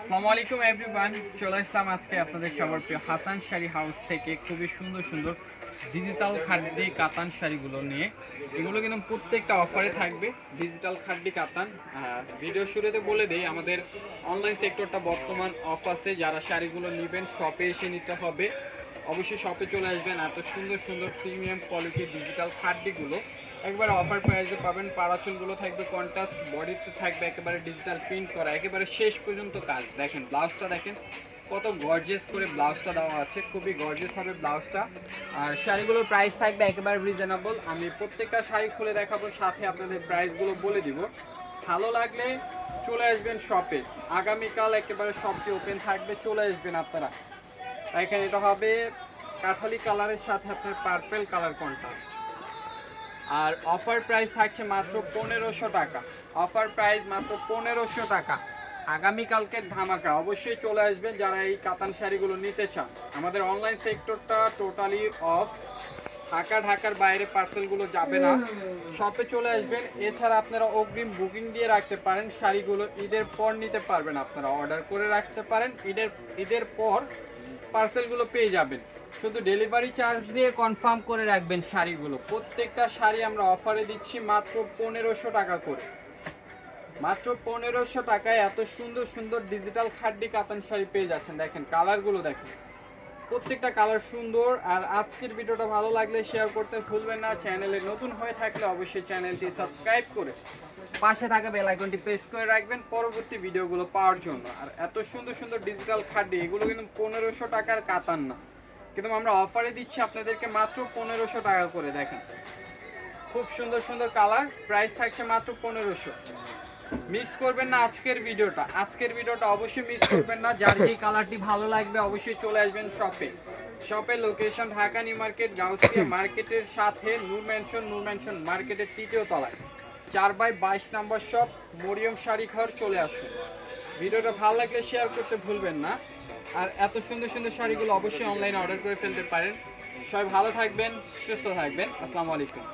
আসসালামু আলাইকুম এভরিওয়ান, চলে আসলাম আজকে আপনাদের সবার প্রিয় হাসান শাড়ি হাউস থেকে খুবই সুন্দর সুন্দর ডিজিটাল খাদ্যি কাতান শাড়িগুলো নিয়ে। এগুলো কিন্তু প্রত্যেকটা অফারে থাকবে, ডিজিটাল খাদ্যি কাতান। ভিডিও শুরুতে বলে দেই, আমাদের অনলাইন সেক্টরটা বর্তমান অফ আছে। যারা শাড়িগুলো নেবেন শপে এসে নিতে হবে, অবশ্যই শপে চলে আসবেন। এত সুন্দর সুন্দর প্রিমিয়াম কোয়ালিটির ডিজিটাল খাদ্যিগুলো একবারে অফার প্রাইসে পাবেন। পারাচুলগুলো থাকবে কন্ট্রাস্ট, বডিতে থাকবে একেবারে ডিজিটাল প্রিন্ট করা, একেবারে শেষ পর্যন্ত কাজ। দেখেন ব্লাউজটা, দেখেন কত গর্জিয়াস করে ব্লাউজটা দেওয়া আছে, খুবই গর্জিয়াস হবে ব্লাউজটা। আর শাড়িগুলোর প্রাইস থাকবে একেবারে রিজনেবল। আমি প্রত্যেকটা শাড়ি খুলে দেখাবো, সাথে আপনাদের প্রাইসগুলো বলে দিব। ভালো লাগলে চলে আসবেন শপে। আগামীকাল একেবারে শপটি ওপেন থাকবে, চলে আসবেন আপনারা। দেখেন এটা হবে কাঠালি কালারের সাথে আপনার পার্পেল কালার কন্ট্রাস্ট। আর অফার প্রাইস থাকছে মাত্র 1500 টাকা। অফার প্রাইস মাত্র 1500 টাকা। আগামীকালকের ধামাকা, অবশ্যই চলে আসবেন যারা এই কাতান শাড়িগুলো নিতে চান। আমাদের অনলাইন সেক্টরটা টোটালি অফ। ঢাকার বাইরে পার্সেলগুলো যাবে না, শপে চলে আসবেন। এছাড়া আপনারা অগ্রিম বুকিং দিয়ে রাখতে পারেন, শাড়িগুলো ঈদের পর নিতে পারবেন। আপনারা অর্ডার করে রাখতে পারেন, ঈদের পর পার্সেলগুলো পেয়ে যাবেন। শুধু ডেলিভারি চার্জ দিয়ে কনফার্ম করে রাখবেন শাড়িগুলো। প্রত্যেকটা শাড়ি আমরা অফারে দিচ্ছি মাত্র 1500 টাকা করে। মাত্র 1500 টাকায় এত সুন্দর সুন্দর ডিজিটাল খাড্ডি কাতান শাড়ি পেয়ে যাচ্ছেন। দেখেন কালারগুলো, দেখেন প্রত্যেকটা কালার সুন্দর। আর আজকের ভিডিওটা ভালো লাগলে শেয়ার করতে ভুলবেন না। চ্যানেলে নতুন হয়ে থাকলে অবশ্যই চ্যানেলটি সাবস্ক্রাইব করে পাশে থাকা বেল আইকনটি প্রেস করে রাখবেন পরবর্তী ভিডিওগুলো পাওয়ার জন্য। আর এত সুন্দর সুন্দর ডিজিটাল খাড্ডি, এগুলো কিন্তু 1500 টাকার কাতান না, কিন্তু আমরা অফারে দিচ্ছি আপনাদেরকে মাত্র 1500 টাকা করে। দেখেন খুব সুন্দর সুন্দর কালার, প্রাইস থাকছে মাত্র 1500। মিস করবেন না আজকের ভিডিওটা অবশ্যই মিস করবেন না। যার যেই কালারটি ভালো লাগবে অবশ্যই চলে আসবেন শপে। শপের location Dhaka new market, Gausia মার্কেটের সাথে নূর ম্যানশন মার্কেটের 3য় তলায় 4/22 নম্বর শপ, মরিয়ম শাড়ি ঘর। চলে আসুন। ভিডিওটা ভালো লাগলে শেয়ার করতে ভুলবেন না। আর এত সুন্দর সুন্দর শাড়িগুলো অবশ্যই অনলাইনে অর্ডার করে ফেলতে পারেন। সবাই ভালো থাকবেন, সুস্থ থাকবেন। আসসালামু আলাইকুম।